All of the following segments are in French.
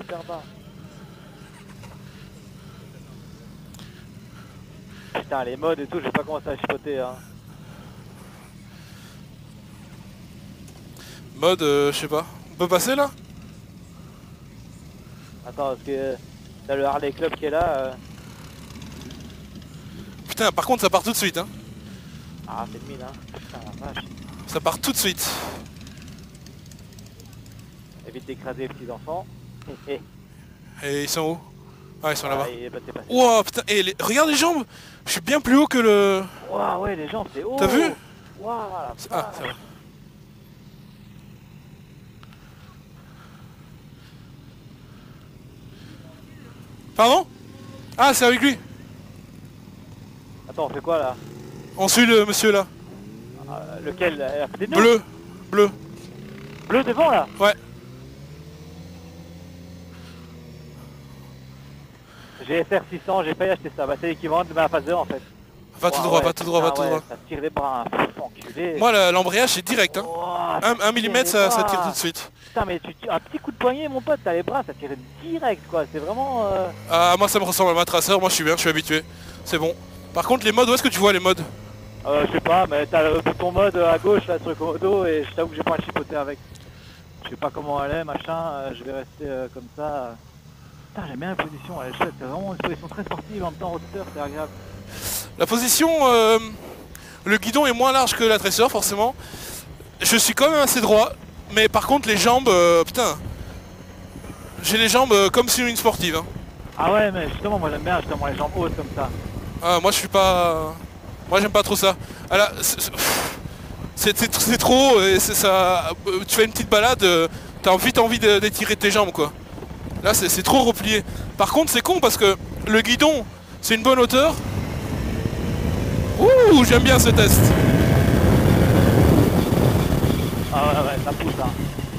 super bas. Putain, les modes et tout, j'ai pas commencé à chipoter hein. Mode, je sais pas. On peut passer là? Attends, parce que t'as le Harley Club qui est là. Putain, par contre ça part tout de suite hein. Ah, c'est le mine hein. Putain, la vache. Ça part tout de suite. Évite d'écraser les petits enfants. Et ils sont où? Ah, ils sont là-bas. Il est passé. Wow, putain, et regarde les jambes. Je suis bien plus haut que le... Waouh, ouais, les jambes, c'est haut. T'as vu? Waouh, Ah, c'est vrai. Pardon? Ah, c'est avec lui. Attends, on fait quoi là? On suit le monsieur là. Lequel? À côté de nous? Bleu. Bleu. Bleu devant là? Ouais. J'ai FR 600, j'ai failli acheter ça. Bah, c'est l'équivalent de ma phase 2 en fait. Va tout droit, va tout droit, va tout droit. Ça tire les bras, hein. Enculé. Moi, l'embrayage c'est direct hein. Wow, 1 mm ça tire tout de suite. Putain, mais un petit coup de poignet, mon pote, t'as les bras, ça tire direct quoi. C'est vraiment. Ah, moi ça me ressemble à ma traceur, moi je suis bien, je suis habitué. C'est bon. Par contre, les modes, où est-ce que tu vois les modes? Je sais pas, mais t'as le bouton mode à gauche là sur le commodo et je t'avoue que j'ai pas à chipoter avec. Je sais pas comment elle est, machin, je vais rester comme ça. Putain, j'aime bien la position, elle est chouette, c'est vraiment une position très sportive, en même temps roadster, c'est agréable. La position, le guidon est moins large que la traceur forcément. Je suis quand même assez droit, mais par contre les jambes, putain. J'ai les jambes comme sur une sportive. Hein. Ah ouais, mais justement, moi j'aime bien justement les jambes hautes comme ça. Ah, moi je suis pas... Moi j'aime pas trop ça. Ah là, c'est trop haut et ça... Tu fais une petite balade, t'as vite envie d'étirer tes jambes quoi. Là c'est trop replié. Par contre c'est con parce que le guidon c'est une bonne hauteur. Ouh, j'aime bien ce test. Ah ouais, ça pousse hein.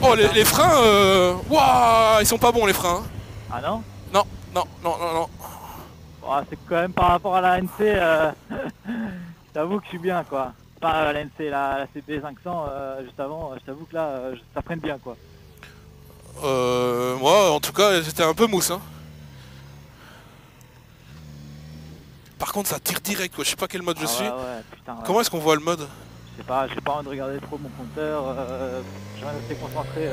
Oh les freins, waouh, ils sont pas bons les freins. Hein. Ah non? Non, non, non, non, non. Oh, c'est quand même par rapport à la NC, j'avoue que je suis bien quoi. Pas la NC, la CP500 juste avant, je t'avoue que là, ça freine bien quoi. Moi en tout cas j'étais un peu mousse hein. Par contre ça tire direct quoi, je sais pas quel mode je suis. Ouais, putain, ouais. Comment est-ce qu'on voit le mode? Je sais pas, j'ai pas envie de regarder trop mon compteur, je vais rester concentré.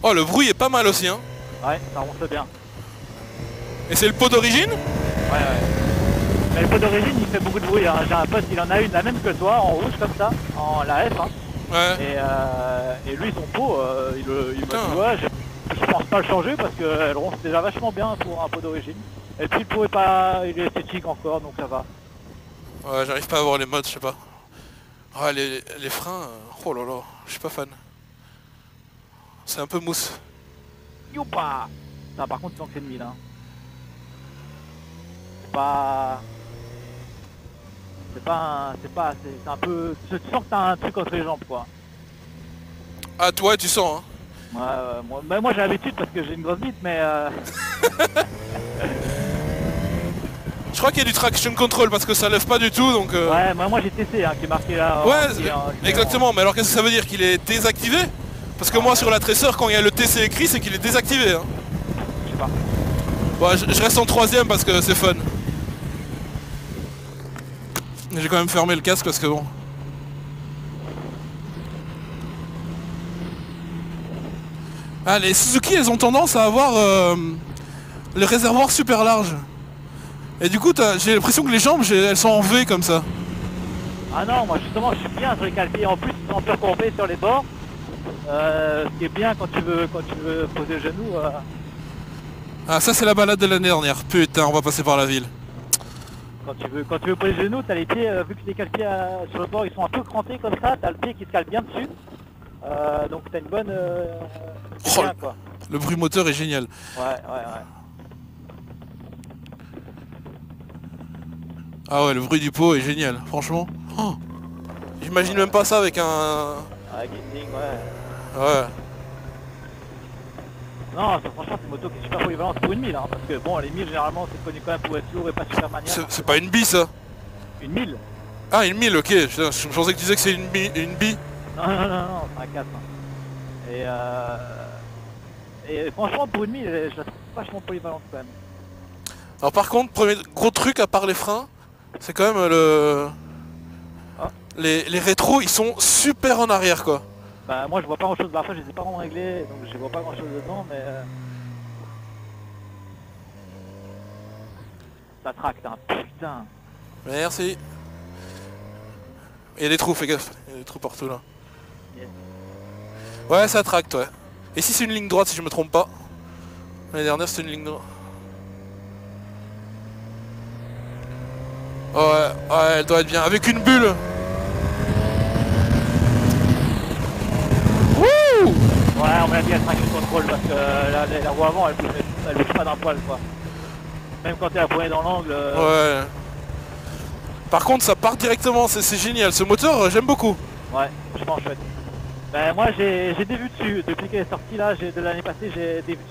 Oh le bruit est pas mal aussi hein. Ouais, ça remonte bien. Et c'est le pot d'origine? Ouais. Mais le pot d'origine il fait beaucoup de bruit, hein. J'ai un pote, il en a une la même que toi, en rouge comme ça, en la F hein. Ouais. Et lui son pot, il m'a dit ouais, je pense pas le changer parce qu'elle ronce déjà vachement bien pour un pot d'origine. Et puis le pot est pas, il est esthétique encore donc ça va. Ouais, j'arrive pas à voir les modes, je sais pas. Ah les freins, oh là là, je suis pas fan. C'est un peu mousse. Youpa! Putain, par contre, c'est 1000 hein. C'est pas... C'est un peu... Tu sens que t'as un truc entre les jambes, quoi. Ah, toi, tu sens, hein? Moi j'ai l'habitude parce que j'ai une grosse bite, mais... Je crois qu'il y a du traction control parce que ça lève pas du tout, donc... Ouais, moi j'ai testé, hein, qui est marqué là... Ouais, exactement, mais alors qu'est-ce que ça veut dire? Qu'il est désactivé? Parce que moi, sur la traceur, quand il y a le TC écrit, c'est qu'il est désactivé, hein. Je sais pas. Bon, je reste en troisième parce que c'est fun. J'ai quand même fermé le casque parce que bon... Ah, les Suzuki, elles ont tendance à avoir le réservoir super large. Et du coup, j'ai l'impression que les jambes, elles sont en V comme ça. Ah non, moi justement, je suis bien sur les calpiers. En plus, on peut courber sur les bords. Ce qui est bien quand tu veux poser le genou. Ah, ça c'est la balade de l'année dernière. Putain, on va passer par la ville. Quand tu veux poser le genou, t'as les pieds, vu que les calpiers sur le bord, ils sont un peu crantés comme ça, t'as le pied qui se cale bien dessus. Donc t'as une bonne... Oh, bien, quoi. Le bruit moteur est génial. Ouais. Ah ouais, le bruit du pot est génial, franchement. Oh, j'imagine même pas ça avec un... Ouais, Guiding, ouais. Ouais. Non, franchement c'est une moto qui est super polyvalente pour une 1000, hein, parce que bon, les 1000 généralement c'est connu quand même pour être lourd et pas super maniable. C'est pas une bille ça? Une 1000? Ah, une 1000, ok. Je pensais que tu disais que c'est une bille. Non, c'est un 4. Hein. Et franchement pour une 1000, je la trouve vachement polyvalente quand même. Alors par contre, premier gros truc à part les freins, c'est quand même le... Ah. Les rétros, ils sont super en arrière quoi. Bah moi je vois pas grand chose, la fois je les ai pas vraiment réglés, donc je vois pas grand chose dedans, mais... Ça tracte, hein, putain. Merci. Il y a des trous, fais gaffe. Il y a des trous partout là. Yes. Ouais, ça tracte, ouais. Et si c'est une ligne droite, si je me trompe pas. L'année dernière, c'était une ligne droite. Ouais, ouais, elle doit être bien. Avec une bulle. Wouh! Ouais, on m'a dit à traction contrôle parce que la roue avant elle bouge pas d'un poil quoi. Même quand t'es appuyé dans l'angle. Ouais. Par contre, ça part directement, c'est génial. Ce moteur, j'aime beaucoup. Ouais, je pense chouette. Ben moi j'ai des vues dessus. Depuis qu'elle est sortie là, de l'année passée, j'ai des vues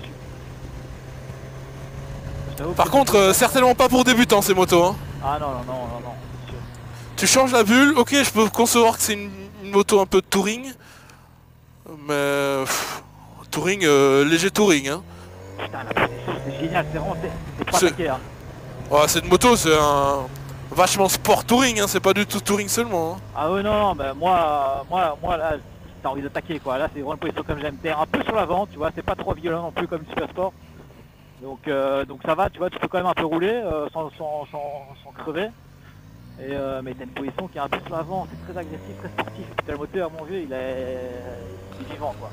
dessus. Par contre, certainement pas pour débutants ces motos. Hein. Ah non, non, non, non, non. Sûr. Tu changes la bulle, ok, je peux concevoir que c'est une moto un peu de touring. Mais... touring, léger touring. Hein. Putain, la position c'est génial, c'est vraiment... C'est pas taqué hein. Ouais, cette moto c'est un... vachement sport touring, hein. C'est pas du tout touring seulement. Hein. Ah ouais, non, non, ben moi là, t'as envie d'attaquer quoi. Là c'est vraiment une position comme j'aime. T'es un peu sur l'avant, tu vois, c'est pas trop violent non plus comme Super Sport. Donc ça va, tu vois, tu peux quand même un peu rouler sans crever. Et, mais t'as une position qui est un peu sur l'avant, c'est très agressif, très sportif. T'as le moteur, mon vieux, il est vivant quoi.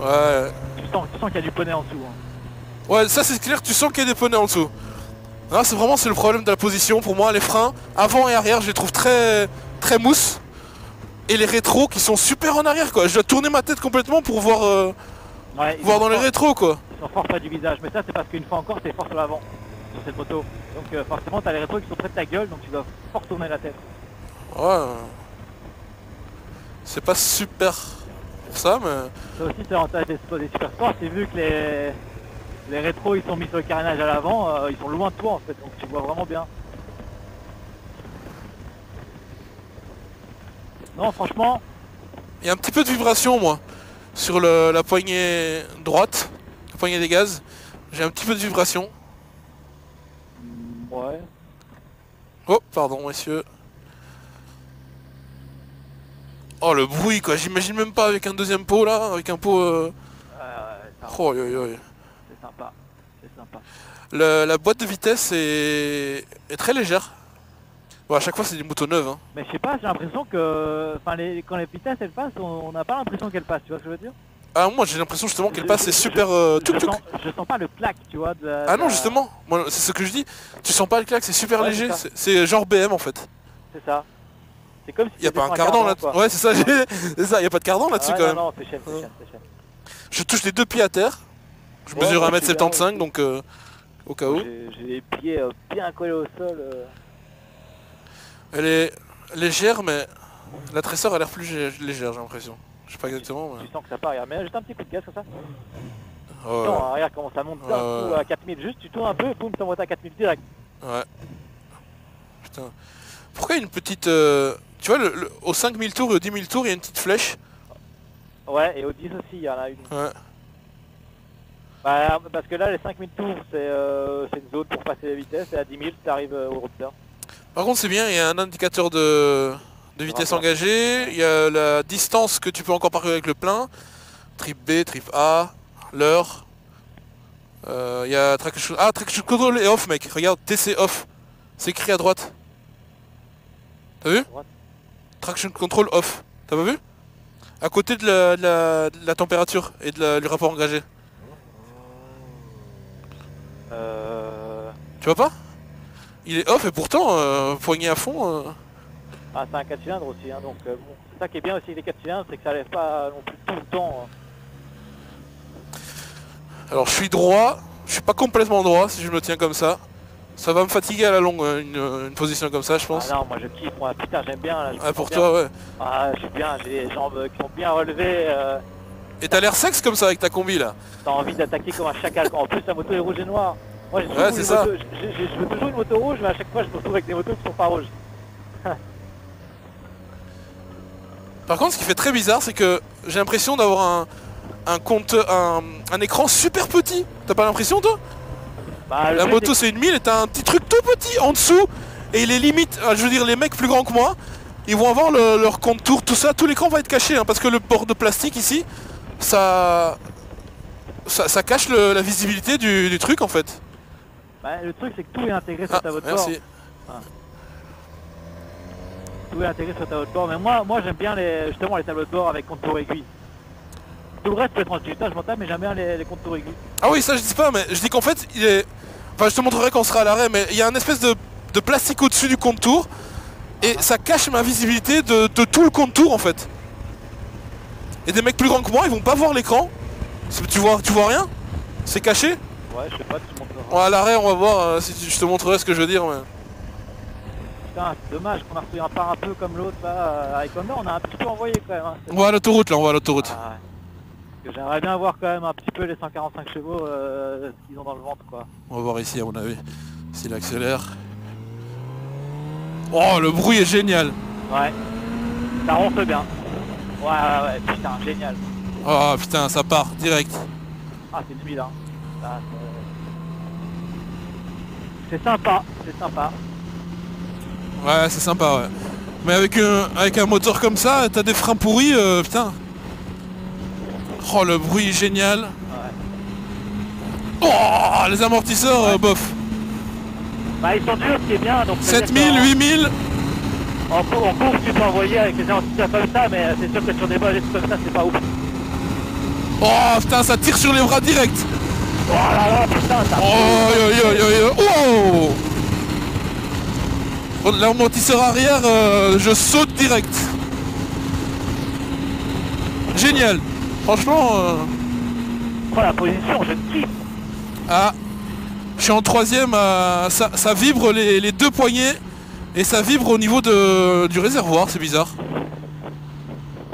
Ouais. Tu sens qu'il y a du poney en dessous. Hein. Ouais, ça c'est clair, tu sens qu'il y a des poneys en dessous. Là c'est vraiment le problème de la position. Pour moi, les freins, avant et arrière, je les trouve très mousse. Et les rétros qui sont super en arrière quoi. Je dois tourner ma tête complètement pour voir, voir dans les rétros quoi. Ils sont fort près du visage, mais ça c'est parce qu'une fois encore t'es fort sur l'avant, sur cette moto. Donc forcément t'as les rétros qui sont près de ta gueule, donc tu dois fort tourner la tête. Ouais. C'est pas super pour ça, mais... Ça aussi c'est l'avantage des Super Sport, c'est vu que les rétros ils sont mis sur le carénage à l'avant, ils sont loin de toi en fait, donc tu vois vraiment bien. Non franchement... Il y a un petit peu de vibration moi, sur la poignée droite, la poignée des gaz. J'ai un petit peu de vibration. Ouais. Oh, pardon messieurs. Oh le bruit quoi, j'imagine même pas avec un deuxième pot là, avec un pot... Oh yo yo. C'est sympa, c'est sympa. La boîte de vitesse est très légère. Bon, à chaque fois c'est des motos neuves. Hein. Mais je sais pas, j'ai l'impression que quand les vitesses elles passent, on n'a pas l'impression qu'elles passent, tu vois ce que je veux dire? Ah moi j'ai l'impression justement qu'elle passe, c'est super... Je sens pas le clac, tu vois. Ah non justement, moi c'est ce que je dis. Tu sens pas le clac, c'est super léger, c'est genre BM en fait. C'est ça. C'est comme si il y a pas un cardan là. Ouais c'est ça, c'est ça, il y a pas de cardan là-dessus quand même. Non, c'est chef, c'est chef. Je touche les deux pieds à terre. Je mesure 1m75 donc au cas où. J'ai les pieds bien collés au sol. Elle est légère mais la tresseur a l'air plus légère j'ai l'impression. Je sais pas exactement mais... Tu sens que ça part, regarde, mais juste un petit coup de gaz comme ça. Ouais. Non, regarde comment ça monte d'un coup à 4000, juste tu tournes un peu, boum, ça monte à 4000 direct. Ouais. Putain. Pourquoi une petite... Tu vois, au 5000 tours et au 10 000 tours, il y a une petite flèche. Ouais, et au 10 aussi, il y en a une. Ouais. Bah, parce que là, les 5000 tours, c'est une zone pour passer la vitesse, et à 10 000, tu arrives au roadster. Par contre, c'est bien, il y a un indicateur de vitesse engagée, il y a la distance que tu peux encore parcourir avec le plein, trip B, trip A, l'heure. Il y a traction... Ah, traction control est off, mec. Regarde, TC off. C'est écrit à droite. T'as vu? Traction control off. T'as pas vu? À côté de la température et du rapport engagé. Tu vois pas? Il est off et pourtant, poigné à fond. Ah, c'est un 4 cylindres aussi, hein, donc bon, c'est ça qui est bien aussi avec les 4 cylindres, c'est que ça lève pas non plus tout le temps. Alors je suis droit, je suis pas complètement droit si je me tiens comme ça. Ça va me fatiguer à la longue une position comme ça je pense. Ah non, moi je kiffe, moi putain j'aime bien là. Ah pour toi ouais. Ah je suis bien, j'ai les jambes qui sont bien relevées. Et t'as l'air sexe comme ça avec ta combi là. T'as envie d'attaquer comme un chacal, en plus la moto est rouge et noire. Moi ouais, c'est ça. Je veux toujours une moto rouge mais à chaque fois je me retrouve avec des motos qui sont pas rouges. Par contre ce qui fait très bizarre c'est que j'ai l'impression d'avoir un écran super petit. T'as pas l'impression toi? Bah, La moto c'est une 1000 et t'as un petit truc tout petit en dessous. Et les limites, je veux dire les mecs plus grands que moi, ils vont avoir leur contour, tout ça, tout l'écran va être caché hein, parce que le bord de plastique ici, ça cache la visibilité du truc en fait. Bah, le truc c'est que tout est intégré sur ta tableau de bord. Merci. Tout est intégré sur ta tableau de bord, mais moi j'aime bien justement les tableaux de bord avec contour aiguille. Tout le reste peut être en digital, je m'en tape, mais j'aime bien les contours aiguilles. Ah oui, ça je dis pas, mais je dis qu'en fait, il est... Enfin, je te montrerai quand on sera à l'arrêt, mais il y a une espèce de plastique au-dessus du contour, et ça cache ma visibilité de tout le contour en fait. Et des mecs plus grands que moi, ils vont pas voir l'écran. Tu vois rien? C'est caché? Ouais, je sais pas, tu montres. Ouais, à l'arrêt, on va voir si je te montrerai ce que je veux dire. Mais... Putain, c'est dommage qu'on a reçu un part un peu comme l'autre là. Avec Honda, on a un petit peu envoyé quand même. Hein. On va à l'autoroute là, on va à l'autoroute. Ah, ouais. Parce que j'aimerais bien voir quand même un petit peu les 145 chevaux, ce qu'ils ont dans le ventre quoi. On va voir ici à mon avis, s'il accélère. Oh, le bruit est génial. Ouais, ça ronfle bien. Ouais, putain, génial. Oh putain, ça part, direct. Ah, c'est 2000 hein. Ah, c'est sympa, c'est sympa. Ouais, c'est sympa, ouais. Mais avec un moteur comme ça, t'as des freins pourris, putain. Oh, le bruit est génial. Ouais. Oh, les amortisseurs, bof. Bah, ils sont durs, ce qui est bien. Donc 7000, 8000. En course, tu peux envoyer avec les amortisseurs comme ça, mais c'est sûr que sur des balles comme ça, c'est pas ouf. Oh, putain, ça tire sur les bras direct. Oh là là, putain, ça... Oh, l'amortisseur arrière, je saute direct. Génial. Franchement... Oh, la position, je kiffe. Ah, je suis en troisième, ça vibre les deux poignets et ça vibre au niveau du réservoir, c'est bizarre.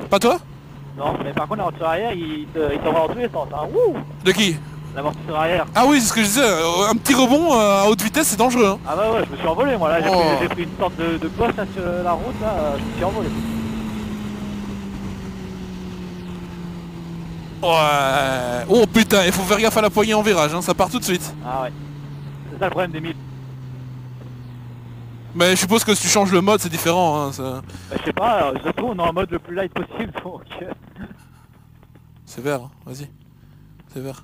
Pas toi? Non, mais par contre, l'amortisseur arrière, il t'envoie dans tous les sens. Hein. Wouh, de qui? l'amortisseur arrière. Ah oui, c'est ce que je disais, un petit rebond à haute vitesse c'est dangereux. Hein. Ah bah ouais, je me suis envolé moi là, Oh. j'ai pris une sorte de bosse là, sur la route là, je me suis envolé. Ouais. Oh putain, il faut faire gaffe à la poignée en virage, hein, ça part tout de suite. Ah ouais, c'est ça le problème des 1000. Mais je suppose que si tu changes le mode c'est différent. Hein, ça... Bah, je sais pas, je trouve on est en mode le plus light possible donc... C'est vert, hein. Vas-y. C'est vert.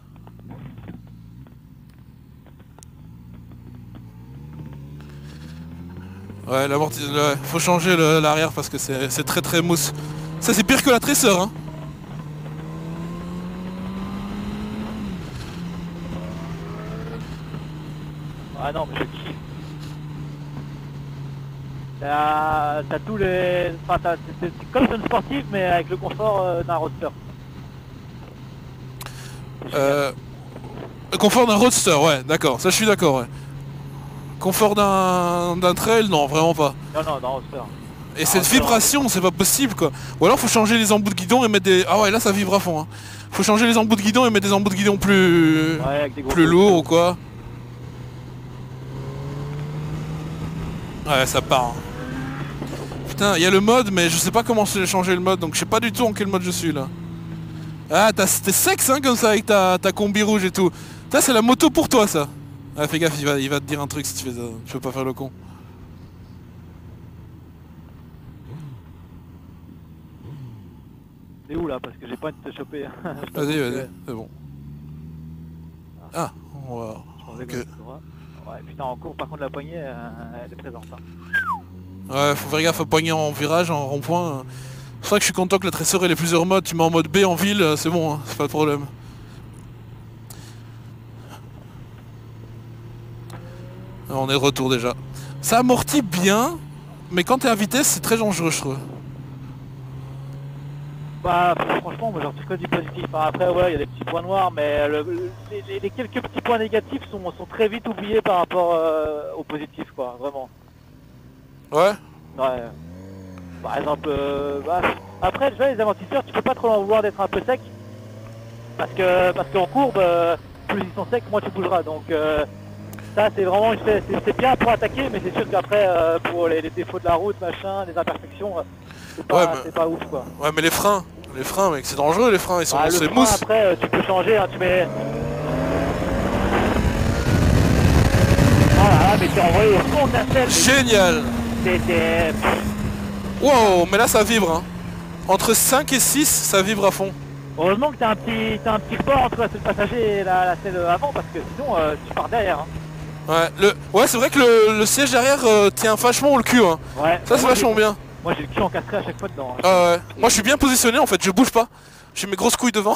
Ouais, faut changer l'arrière parce que c'est très très mousse. Ça c'est pire que la tresseur hein. Ah non mais je kiffe. T'as tous les... Enfin c'est comme une sportive mais avec le confort d'un roadster. Le confort d'un roadster, ouais, d'accord, ça je suis d'accord, ouais. Confort d'un trail, non, vraiment pas. Non, d'un roadster. Et cette vibration, c'est pas possible quoi. Ou alors faut changer les embouts de guidon et mettre des... Ah ouais, là ça vibre à fond. Hein. Faut changer les embouts de guidon et mettre des embouts de guidon plus... Ouais, avec des gros plus lourds ou quoi. Ouais, ça part. Hein. Putain, il y a le mode, mais je sais pas comment changer le mode, donc je sais pas du tout en quel mode je suis là. Ah, t'es sexe hein, comme ça avec ta combi rouge et tout. Ça c'est la moto pour toi ça. Ah, fais gaffe, il va te dire un truc si tu fais ça. Tu peux pas faire le con. C'est où là? Parce que j'ai pas envie de te choper. Vas-y, c'est bon. Ah, on va... Okay. Ouais, putain, en cours, par contre, la poignée, elle est présente. Hein. Ouais, faut faire gaffe à poignée en virage, en rond-point. C'est vrai que je suis content que la tresseur ait les plusieurs modes. Tu mets en mode B en ville, c'est bon, hein, c'est pas le problème. On est de retour déjà. Ça amortit bien, mais quand t'es à vitesse, c'est très dangereux, je trouve. Bah franchement moi j'en retire que du positif. Enfin, après voilà il y a des petits points noirs mais les quelques petits points négatifs sont très vite oubliés par rapport au positif quoi, vraiment. Ouais. Ouais. Par exemple après déjà les amortisseurs tu peux pas trop en vouloir d'être un peu sec. Parce qu'en courbe plus ils sont secs moins tu bougeras donc ça c'est vraiment c'est bien pour attaquer mais c'est sûr qu'après pour les défauts de la route machin, les imperfections c'est pas ouf quoi. Ouais mais les freins Les freins, mec, c'est dangereux les freins, ils sont Ah, le c'est frein, mousse. après, tu peux changer, hein, tu mets... Oh là là, mais t'es envoyé au fond de la selle. Génial. C'était... Wow, mais là ça vibre, hein. Entre 5 et 6, ça vibre à fond. Heureusement que t'as un petit report entre la selle passager et la selle avant, parce que sinon, tu pars derrière. Hein. Ouais, c'est vrai que le siège derrière tient vachement le cul, hein. Ouais. Ça c'est vachement bien. Moi j'ai le cul encastré à chaque fois dedans. Hein. Ah ouais. Moi je suis bien positionné en fait, je bouge pas. J'ai mes grosses couilles devant.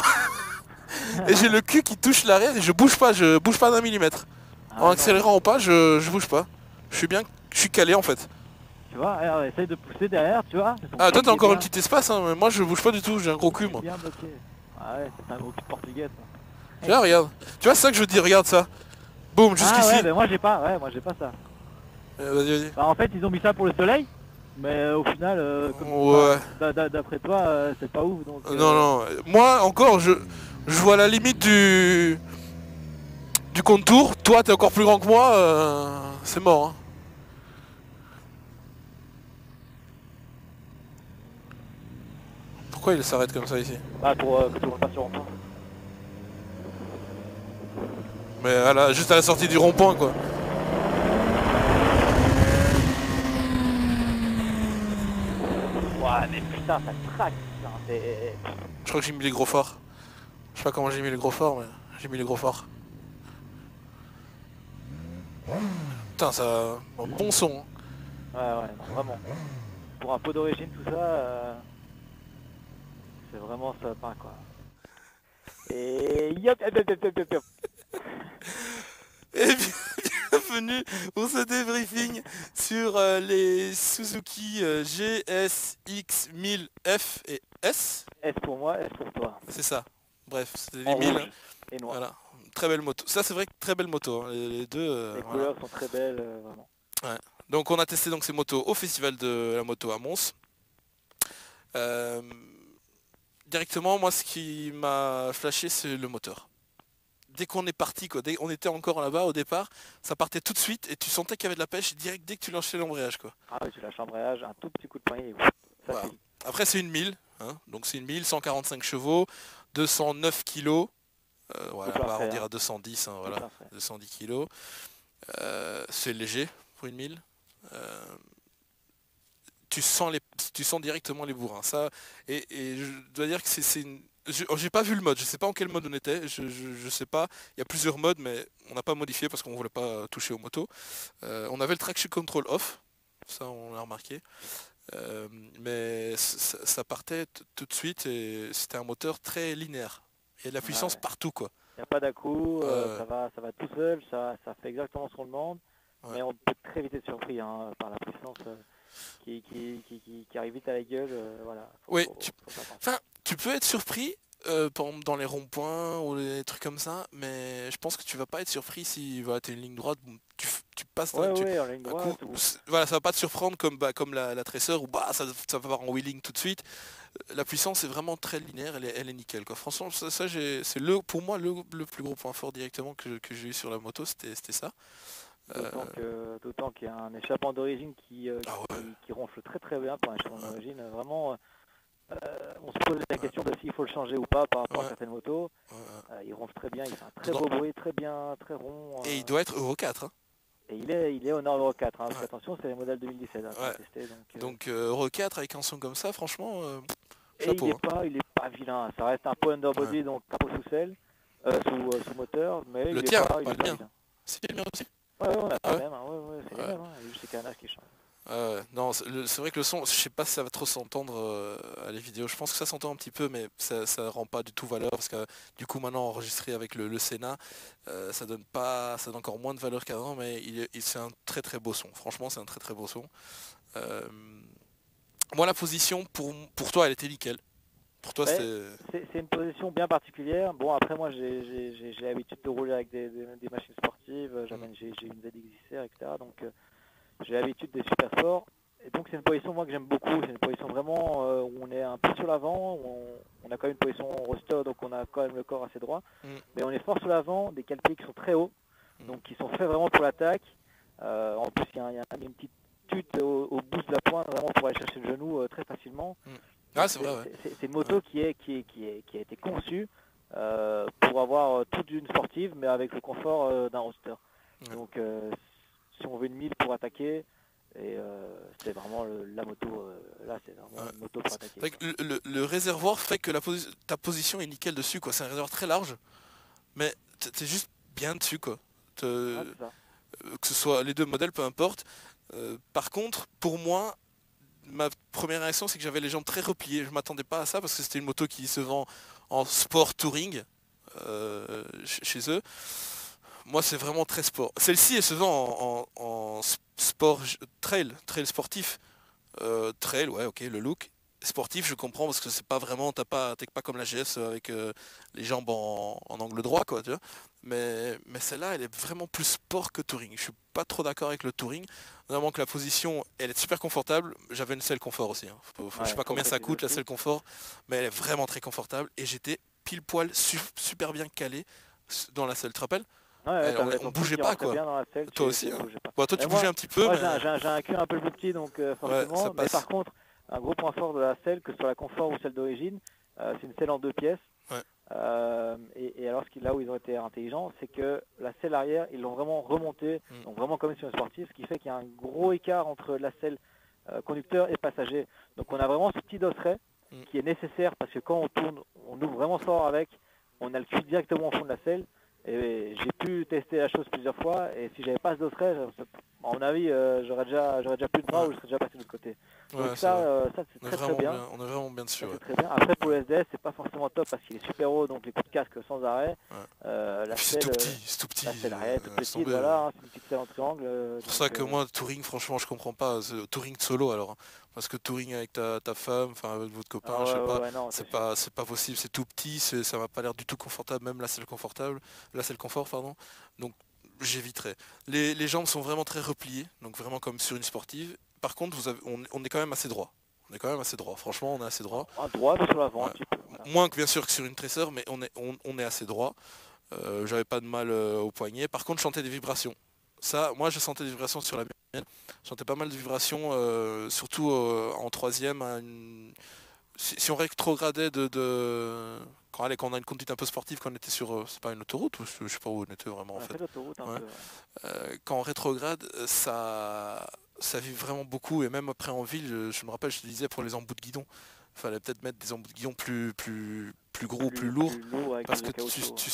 Et j'ai le cul qui touche l'arrière et je bouge pas d'un millimètre. Ah, En non. accélérant ou pas, je bouge pas. Je suis calé en fait. Tu vois, regarde, essaye de pousser derrière, tu vois. Ah toi t'as encore un petit espace, hein, mais moi je bouge pas du tout, j'ai un gros cul moi. Bien bloqué. Ah ouais, c'est un gros cul portugais. Ça. Tu vois, regarde. Tu vois, c'est ça que je veux dire, regarde ça. Boum, jusqu'ici. Ah ouais, bah moi j'ai pas, ça. Vas-y. Bah en fait ils ont mis ça pour le soleil, mais au final, Ouais. d'après toi, c'est pas ouf. Donc, Non. Moi encore, je vois la limite du contour. Toi t'es encore plus grand que moi, c'est mort. Hein. Pourquoi il s'arrête comme ça ici? Bah pour que tout le monde passe sur rond-point. Mais voilà, juste à la sortie du rond-point quoi. Ouais mais putain ça traque, putain, c'est... Je crois que j'ai mis les gros phares. Je sais pas comment j'ai mis les gros phares, mais j'ai mis les gros phares. Putain, ça... Bon son. Ouais, non, vraiment. Pour un pot d'origine, tout ça, c'est vraiment sympa, quoi. Et yop. Et bienvenue pour ce débriefing sur les Suzuki GSX-1000F et S. S pour moi, S pour toi. C'est ça. Bref, c'était les En 1000. rouge et noir. Voilà. Très belle moto. Ça, c'est vrai que très belle moto. Hein. Les deux. Les Voilà. couleurs sont très belles, vraiment. Ouais. Donc, on a testé donc ces motos au festival de la moto à Mons. Directement, moi, ce qui m'a flashé, c'est le moteur. Dès qu'on est parti, quoi, on était encore là-bas au départ, ça partait tout de suite et tu sentais qu'il y avait de la pêche direct dès que tu lâchais l'embrayage, quoi. Ah oui, tu lâches l'embrayage, un tout petit coup de poignet, ça Voilà. fait. Après c'est une 1000, hein, donc c'est une 1000, 145 chevaux, 209 kilos, voilà, on va arrondir à 210, hein, voilà, 210 kilos. C'est léger pour une 1000. Tu sens directement les bourrins, ça, et je dois dire que c'est une... J'ai pas vu le mode, je sais pas en quel mode on était, je sais pas, il y a plusieurs modes mais on n'a pas modifié parce qu'on voulait pas toucher aux motos. On avait le traction control off, ça on l'a remarqué, mais ça partait tout de suite et c'était un moteur très linéaire, il y a de la puissance partout quoi. Il n'y a pas d'à-coup, ça va tout seul, ça fait exactement ce qu'on demande, mais on peut très vite être surpris hein, par la puissance qui arrive vite à la gueule, voilà. Oui, tu peux être surpris, par exemple dans les ronds-points ou les trucs comme ça, mais je pense que tu vas pas être surpris si voilà, tu es une ligne droite, tu passes en ligne droite. Voilà, ça va pas te surprendre comme la Tracer où ça va voir en wheeling tout de suite. La puissance est vraiment très linéaire, elle est nickel quoi. Franchement, c'est pour moi le plus gros point fort directement que j'ai eu sur la moto, c'était ça. D'autant qu'il y a un échappement d'origine qui ronfle très très bien pour un échappement d'origine. Vraiment, on se pose la question de s'il faut le changer ou pas par rapport à certaines motos. Il ronfle très bien, il fait un très beau bruit, très bien, très rond. Et il doit être Euro 4. Hein. Et il est au Nord Euro 4. Hein, attention, c'est les modèles 2017. Hein, testé, donc Euro 4 avec un son comme ça, franchement, chapeau. Et il est pas vilain. Ça reste un peu underbody, donc capot sous selle, sous moteur. Mais le il tien, est pas le mien. C'est le mien aussi. Ouais, on a pas même, c'est les mêmes, il y a juste les canages qui changent. Non, c'est vrai que le son, je sais pas si ça va trop s'entendre à les vidéos, je pense que ça s'entend un petit peu, mais ça rend pas du tout valeur, parce que du coup maintenant enregistré avec le Sénat, ça donne encore moins de valeur qu'avant, mais c'est un très très beau son, franchement c'est un très très beau son. Moi la position, pour toi elle était nickel. Pour toi c'est une position bien particulière. Bon après moi j'ai l'habitude de rouler avec des machines sportives, j'ai une ZX-R, etc. Donc j'ai l'habitude des super forts. Et donc c'est une position moi que j'aime beaucoup. C'est une position vraiment où on est un peu sur l'avant, où on a quand même une position roster, donc on a quand même le corps assez droit. Mais on est fort sur l'avant, des cale-pieds qui sont très hauts, donc qui sont faits vraiment pour l'attaque. En plus il y a une petite tute au bout de la pointe vraiment pour aller chercher le genou très facilement. Ah, c'est vrai, ouais. C'est une moto qui a été conçue pour avoir toute une sportive, mais avec le confort d'un roadster. Ouais. Donc, si on veut une 1000 pour attaquer, et c'est vraiment la moto, là c'est vraiment une moto pour attaquer. C'est vrai que le réservoir fait que ta position est nickel dessus, quoi. C'est un réservoir très large, mais t'es juste bien dessus, quoi. Ouais, c'est ça. Que ce soit les deux modèles, peu importe. Par contre, pour moi, ma première réaction, c'est que j'avais les jambes très repliées. Je m'attendais pas à ça parce que c'était une moto qui se vend en sport touring chez eux. Moi, c'est vraiment très sport. Celle-ci, elle se vend en sport trail sportif. Trail, ouais, ok, le look. Sportif, je comprends parce que c'est pas vraiment, t'es pas comme la GS avec les jambes en angle droit, quoi, tu vois. Mais celle-là, elle est vraiment plus sport que touring. Je suis pas trop d'accord avec le touring. Notamment que la position, elle est super confortable. J'avais une selle confort aussi. Hein. Je sais pas combien ça coûte la selle confort, mais elle est vraiment très confortable. Et j'étais pile poil super bien calé dans la selle. Tu te rappelles? Ouais, On bougeait pas, quoi. Bien dans la selle, Toi aussi, hein. bougeais pas. Bon, toi, tu bougeais un petit peu. Moi, Mais... j'ai un cul un peu plus petit, donc forcément. ça Mais passe. par contre, un gros point fort de la selle, que ce soit la confort ou celle d'origine, c'est une selle en 2 pièces. Ouais. Et alors, là où ils ont été intelligents, c'est que la selle arrière, ils l'ont vraiment remontée, donc vraiment comme sur une sportive, ce qui fait qu'il y a un gros écart entre la selle conducteur et passager. Donc on a vraiment ce petit dosseret qui est nécessaire parce que quand on tourne, on ouvre vraiment fort avec, on a le cul directement au fond de la selle. Et j'ai pu tester la chose plusieurs fois, et si j'avais pas ce dosseret, à mon avis, j'aurais déjà plus de bras ou je serais déjà passé de l'autre côté. Donc Ouais, ça c'est très bien. On est vraiment bien dessus. Ouais. Très bien. Après pour le SDS, c'est pas forcément top parce qu'il est super haut, donc les coups de casque sans arrêt. Ouais. C'est tout petit. La selle arrière est toute petite, voilà, c'est une petite selle en triangle. C'est pour ça que moi, touring, franchement, je comprends pas. Touring solo alors. Hein. Parce que touring avec ta femme, enfin avec votre copain, je sais pas, c'est pas possible, c'est tout petit, ça m'a pas l'air du tout confortable, même la selle confort, pardon. Donc j'éviterais. Les jambes sont vraiment très repliées, donc vraiment comme sur une sportive. Par contre, on est quand même assez droit. Franchement, on est assez droit. Droit sur l'avant, un petit peu. Voilà. Moins que bien sûr que sur une tresseur, mais on est assez droit. J'avais pas de mal au poignet. Par contre, je sentais des vibrations. Ça, moi, je sentais des vibrations sur la mienne. Je sentais pas mal de vibrations, surtout en troisième. Si on rétrogradait quand on a une conduite un peu sportive, quand on était sur, c'est pas une autoroute, ou je sais pas où on était vraiment en fait. Quand on rétrograde, ça vibre vraiment beaucoup, et même après en ville, je me rappelle, je te disais pour les embouts de guidon, il fallait peut-être mettre des embouts de guidon plus gros, plus lourds, parce que tu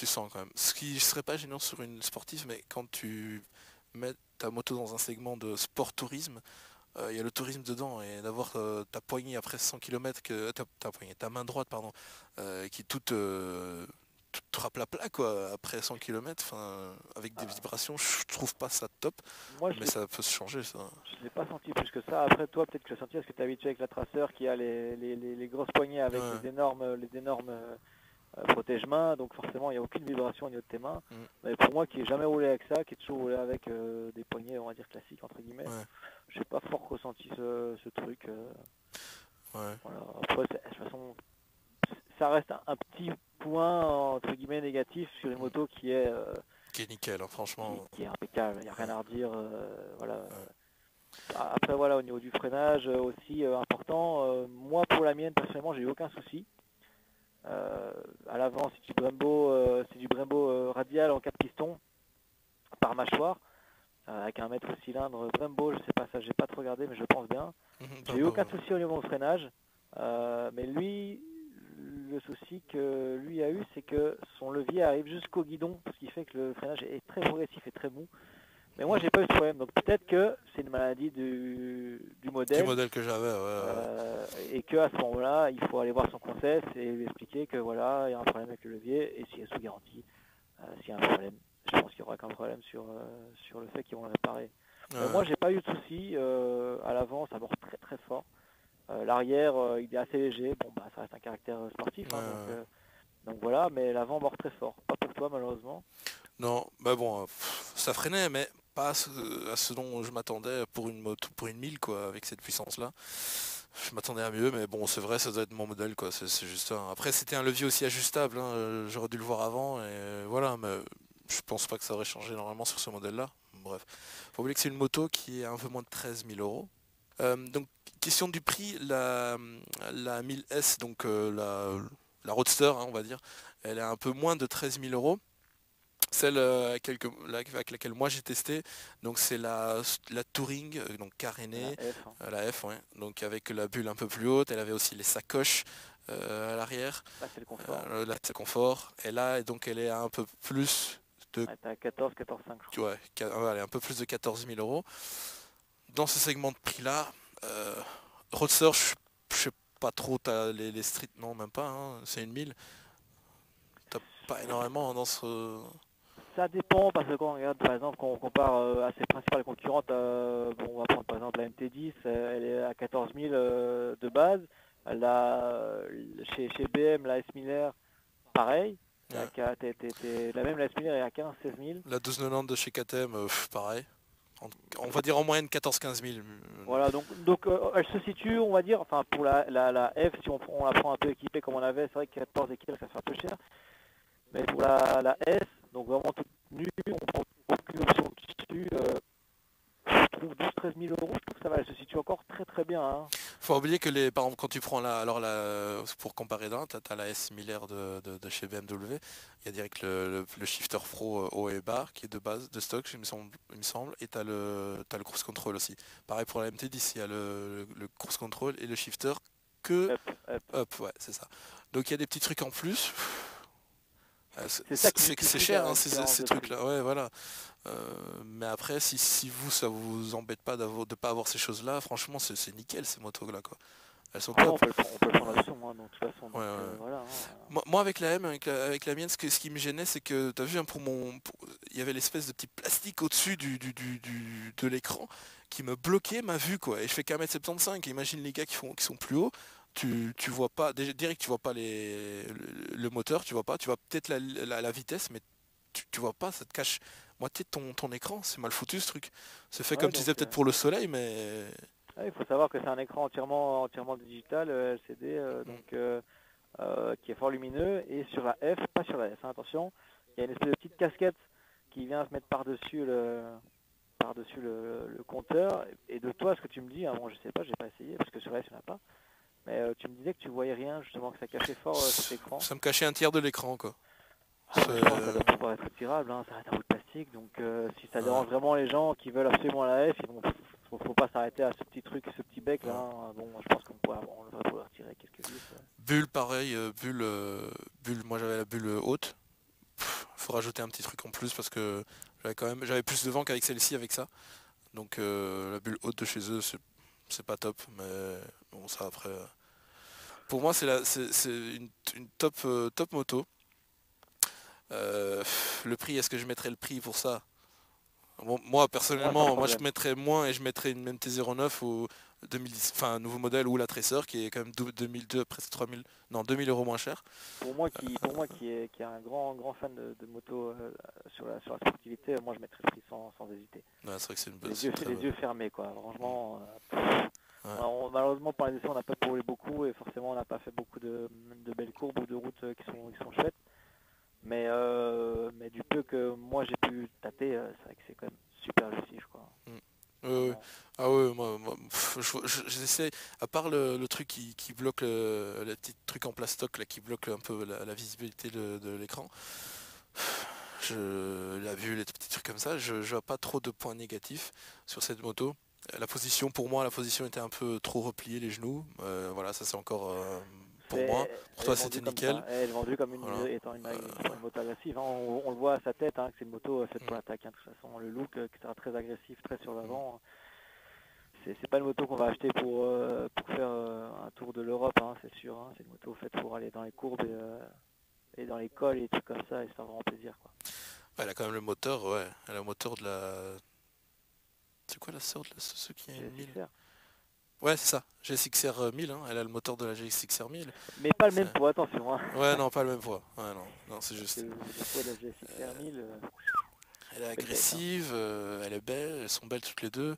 sens quand même. Ce qui serait pas gênant sur une sportive, mais quand tu mets ta moto dans un segment de sport tourisme, il y a le tourisme dedans, et d'avoir ta poignée après 100 km, ta main droite, pardon, qui toute plat quoi, après 100 km, avec des vibrations, je trouve pas ça top. Mais ça peut se changer, ça. Je l'ai pas senti plus que ça. Après toi, peut-être que tu l'as senti parce que tu es habitué avec la traceur qui a les grosses poignées avec les énormes protège-mains, donc forcément il n'y a aucune vibration au niveau de tes mains. Mais pour moi qui n'ai jamais roulé avec ça, qui ai toujours roulé avec des poignées, on va dire classiques entre guillemets, j'ai pas fort ressenti ce truc. Voilà. Après, de toute façon, ça reste un petit point entre guillemets négatif sur une moto qui est nickel, hein, franchement. Qui est impeccable, il n'y a rien à redire. Voilà. Après voilà, au niveau du freinage aussi important. Moi pour la mienne personnellement j'ai eu aucun souci. À l'avant c'est du Brembo radial en 4 pistons par mâchoire avec un mètre cylindre Brembo, je sais pas ça, j'ai pas trop regardé mais je pense bien. J'ai eu aucun souci au niveau du freinage, mais lui, le souci que lui a eu, c'est que son levier arrive jusqu'au guidon, ce qui fait que le freinage est très progressif et très mou. Mais moi, j'ai pas eu ce problème, donc peut-être que c'est une maladie du modèle. Du modèle que j'avais, et qu'à ce moment-là, il faut aller voir son concess et lui expliquer que voilà, il y a un problème avec le levier, et si elle est sous garantie, s'il y a un problème, je pense qu'il n'y aura qu'un problème sur le fait qu'ils vont le réparer. Moi, j'ai pas eu de souci. À l'avant, ça mord très très fort. L'arrière, il est assez léger. Bon, bah, ça reste un caractère sportif. Donc voilà, mais l'avant mord très fort. Pas pour toi, malheureusement. Non, bah bon, ça freinait, mais pas à ce dont je m'attendais pour une moto, pour une 1000, quoi, avec cette puissance-là. Je m'attendais à mieux, mais bon, c'est vrai, ça doit être mon modèle, quoi. C'est juste ça. Après, c'était un levier aussi ajustable. Hein. J'aurais dû le voir avant, et voilà, mais je pense pas que ça aurait changé normalement sur ce modèle-là. Bref, faut oublier que c'est une moto qui est un peu moins de 13 000 euros. Donc question du prix, la 1000S, donc la Roadster, hein, on va dire, elle est un peu moins de 13 000 euros. Celle avec laquelle moi j'ai testé, donc c'est la Touring, donc La carénée, F, hein. la F, ouais, donc avec la bulle un peu plus haute. Elle avait aussi les sacoches à l'arrière, Là, c'est le confort. là c'est confort. Et là, et donc elle est à un peu plus de, Ouais, t'es à 14,5 je crois. ouais, ouais, elle est un peu plus de 14 000 euros. Dans ce segment de prix-là, Roadster, je sais pas trop, t'as les street, non même pas, hein, c'est une 1000. T'as pas énormément dans ce... Ça dépend parce que quand on regarde par exemple quand on compare à ses principales concurrentes, bon, on va prendre par exemple la MT10, elle est à 14 000 de base. Chez BM la S Miller, pareil. Ouais. La même la S Miller est à 15-16 000. La 1290 de chez KTM, pareil. On va dire en moyenne 14-15 000. Voilà, donc elle se situe, on va dire, enfin pour la F, si on la prend un peu équipée comme on avait, c'est vrai que 14 équipes ça fait un peu cher. Mais pour la S, donc vraiment toute nue, on prend aucune option dessus. Je trouve 12-13 000 euros, je trouve que ça va, elle se situe encore très très bien. Hein. Faut oublier que par exemple quand tu prends pour comparer d'un, t'as la S Miller de chez BMW, il y a direct le shifter pro haut et bas qui est de base, de stock, il me semble, et t'as le cruise control aussi. Pareil pour la MT10, il y a le cruise control et le shifter que Hop. up, ouais, c'est ça. Donc il y a des petits trucs en plus. C'est ça qui C'est justifie cher, la hein, différence ces de prix. trucs-là, ouais, voilà. Mais après, si vous, ça vous embête pas de pas avoir ces choses-là, franchement, c'est nickel ces motos-là, quoi. Elles sont Ah non, top. on peut le prendre là-dessus, hein, de toute façon. Ouais, Donc ouais. voilà. Hein. Moi, avec la M, avec la mienne, ce qui me gênait, c'est que, t'as vu, hein, il y avait l'espèce de petit plastique au-dessus de l'écran qui me bloquait ma vue, quoi. Et je fais qu'un mètre 75. Imagine les gars qui sont plus hauts. Tu vois pas, direct, tu vois pas le moteur, tu vois pas. Tu vois peut-être la vitesse, mais tu vois pas, ça te cache moitié de ton écran. C'est mal foutu ce truc. C'est fait Ouais, comme tu donc disais, peut-être pour le soleil, mais... il faut savoir que c'est un écran entièrement digital, LCD, donc qui est fort lumineux. Et sur la F, pas sur la S, hein, attention, il y a une espèce de petite casquette qui vient se mettre par-dessus le compteur. Et de toi, ce que tu me dis, hein, bon, je sais pas, j'ai pas essayé parce que sur la S, il n'y en a pas. Mais tu me disais que tu voyais rien, justement, que ça cachait fort cet écran. Ça me cachait un tiers de l'écran, quoi. Je pense que ça doit pouvoir être tirable, hein, ça reste un bout de plastique. Donc si ça dérange vraiment les gens qui veulent absolument la F, faut pas s'arrêter à ce petit truc, ce petit bec là. Hein. Bon, je pense on devrait pouvoir tirer quelques vis. Bulle, pareil, bulle, moi j'avais la bulle haute. Faut rajouter un petit truc en plus parce que j'avais plus de vent qu'avec celle-ci avec ça. Donc la bulle haute de chez eux, c'est pas top, mais bon ça après. Pour moi c'est une top moto. Le prix, est-ce que je mettrais le prix pour ça? Bon, moi personnellement, moi je mettrais moins et je mettrais une MT-09 ou 2010, enfin un nouveau modèle ou la Tracer qui est quand même 2002, presque 3000, non 2000 euros moins cher. Pour moi qui est un grand fan de moto sur la sportivité, moi je mettrais le prix sans hésiter. Ouais, c'est vrai que c'est une bonne. Les yeux fermés quoi. Franchement, Ouais. malheureusement pour les essais on n'a pas roulé beaucoup et forcément on n'a pas fait beaucoup de belles courbes ou de routes qui sont chouettes. Mais du peu que moi j'ai pu tâter, c'est vrai que c'est quand même super jouissif quoi. Ah ouais, j'essaie, à part le truc qui bloque le petit truc en plastoc là, qui bloque un peu la visibilité de l'écran, la vue, les petits trucs comme ça, je vois pas trop de points négatifs sur cette moto. La position, pour moi, la position était un peu trop repliée, les genoux. Voilà, ça c'est encore pour moi. Pour toi c'était nickel. Elle est vendue comme étant une moto agressive. Hein. On le voit à sa tête, hein, que c'est une moto faite pour l'attaque. Hein, de toute façon, le look qui sera très agressif, très sur l'avant. C'est pas une moto qu'on va acheter pour faire un tour de l'Europe, hein, c'est sûr. Hein. C'est une moto faite pour aller dans les courbes et dans les cols et des trucs comme ça et se faire vraiment plaisir. Quoi. Elle a quand même le moteur, ouais. Elle a le moteur de la... C'est quoi la sœur de ce qui est une 1000? Ouais, c'est ça, GSX-R 1000, hein. Elle a le moteur de la GSX-R 1000. Mais pas le même poids, attention. Hein. Ouais, non, pas le même poids. Ouais, non, c'est juste. Le poids de la GSX-R 1000... elle est agressive, elle est belle, elles sont belles toutes les deux.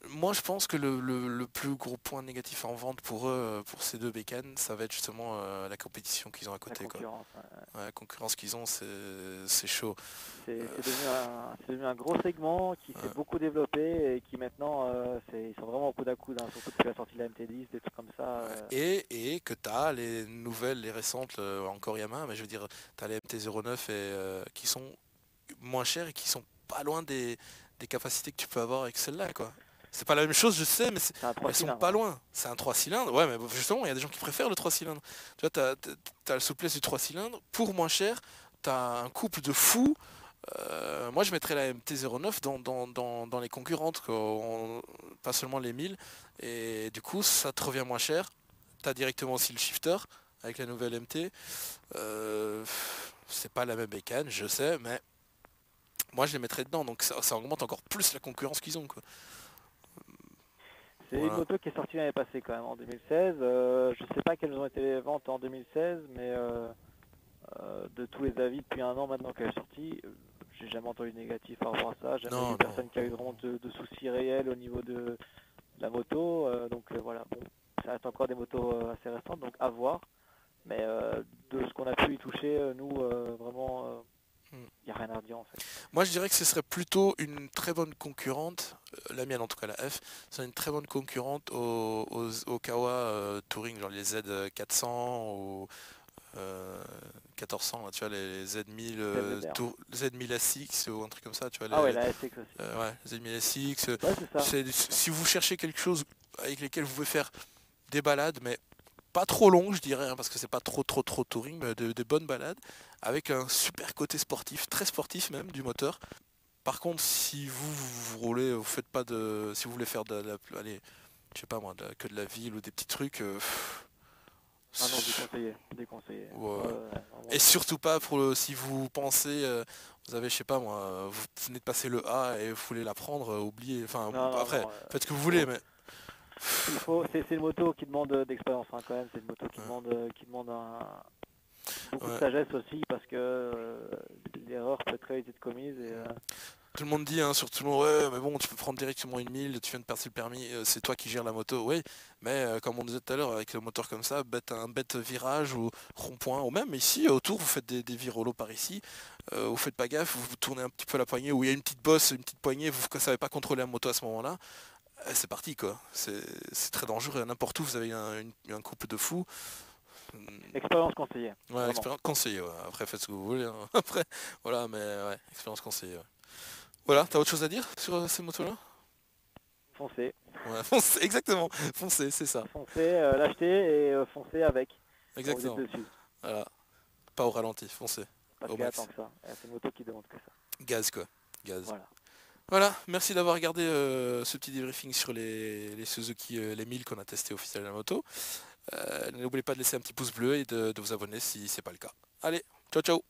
moi je pense que le plus gros point négatif en vente pour eux, pour ces deux bécanes, ça va être justement la compétition qu'ils ont à La côté, quoi. concurrence. Ouais, la concurrence qu'ils ont, c'est chaud. C'est devenu un gros segment qui s'est Ouais. beaucoup développé et qui maintenant, ils sont vraiment au coude à coude, hein, surtout depuis la sortie de la MT10, des trucs comme ça. Et que tu as les nouvelles, les récentes, encore Yamaha, mais je veux dire, tu as les MT-09 qui sont moins chères et qui sont pas loin des capacités que tu peux avoir avec celle-là, quoi. C'est pas la même chose, je sais, mais C'est un 3 elles sont cylindres, pas hein. loin. C'est un 3 cylindres, ouais, mais justement, il y a des gens qui préfèrent le 3 cylindres. Tu vois, t'as la souplesse du 3 cylindres, pour moins cher, t'as un couple de fous. Moi, je mettrais la MT-09 dans les concurrentes, quoi, pas seulement les 1000. Et du coup, ça te revient moins cher. T'as directement aussi le shifter avec la nouvelle MT. Euh, c'est pas la même bécane, je sais, mais moi je les mettrais dedans, donc ça augmente encore plus la concurrence qu'ils ont, quoi. C'est une Voilà. moto qui est sortie l'année passée quand même, en 2016. Je sais pas quelles ont été les ventes en 2016, mais de tous les avis depuis un an maintenant qu'elle est sortie, j'ai jamais entendu de négatif par rapport à ça. Jamais Non, eu non. personne qui a eu vraiment de soucis réels au niveau de la moto. Donc voilà, bon, ça reste encore des motos assez récentes, donc à voir. Mais de ce qu'on a pu y toucher, nous, vraiment, il n'y a rien à redire en fait. Moi je dirais que ce serait plutôt une très bonne concurrente, la mienne en tout cas la F, c'est une très bonne concurrente aux Kawa Touring, genre les Z400 ou 1400, là, tu vois, les Z1000, TLDR. Z1000 SX ou un truc comme ça, tu vois, Ah ouais, la SX aussi. ouais, Z1000 SX. Ouais, c'est ça. Si vous cherchez quelque chose avec lesquels vous pouvez faire des balades, mais pas trop longues, je dirais, hein, parce que c'est pas trop touring, mais des bonnes balades, avec un super côté sportif, très sportif même, du moteur. Par contre, si vous roulez, vous faites pas de... Si vous voulez faire allez, je sais pas moi, que de la ville ou des petits trucs... Ah non, déconseillé. Déconseillé. ouais. Vraiment. Et surtout pas pour si vous pensez, vous avez, je sais pas moi, vous venez de passer le A et vous voulez la prendre, oubliez, enfin Non, non, après, non. faites ce que vous voulez, mais C'est une moto qui demande d'expérience hein, quand même. C'est une moto qui demande beaucoup de ouais. sagesse aussi parce que l'erreur peut très vite être commise. Et, Tout le monde dit, hein, surtout le monde, ouais, mais bon, tu peux prendre directement une 1000, tu viens de passer le permis, c'est toi qui gères la moto, oui, mais comme on disait tout à l'heure, avec le moteur comme ça, un bête virage ou rond-point, ou même ici, autour, vous faites des virolos par ici, vous faites pas gaffe, vous tournez un petit peu la poignée, où il y a une petite bosse, une petite poignée, vous ne savez pas contrôler la moto à ce moment-là, c'est parti, quoi. C'est très dangereux, n'importe où, vous avez un couple de fous. expérience conseillée. Ouais, Vraiment. expérience conseillée, ouais. Après faites ce que vous voulez, hein. Après, voilà, mais ouais, expérience conseillée, ouais. Voilà, t'as autre chose à dire sur ces motos-là? Foncez. Ouais, foncez, exactement, foncez, c'est ça, Foncez, l'acheter et foncez avec quand vous êtes exactement. dessus. Voilà, pas au ralenti, foncez, Parce au qu'il y a tant max. que ça. C'est une moto qui demande que ça. Gaz quoi, gaz. Voilà. Voilà, merci d'avoir regardé ce petit débriefing sur les Suzuki les 1000 qu'on a testé au Festival de la moto. N'oubliez pas de laisser un petit pouce bleu et de vous abonner si c'est pas le cas. Allez, ciao ciao.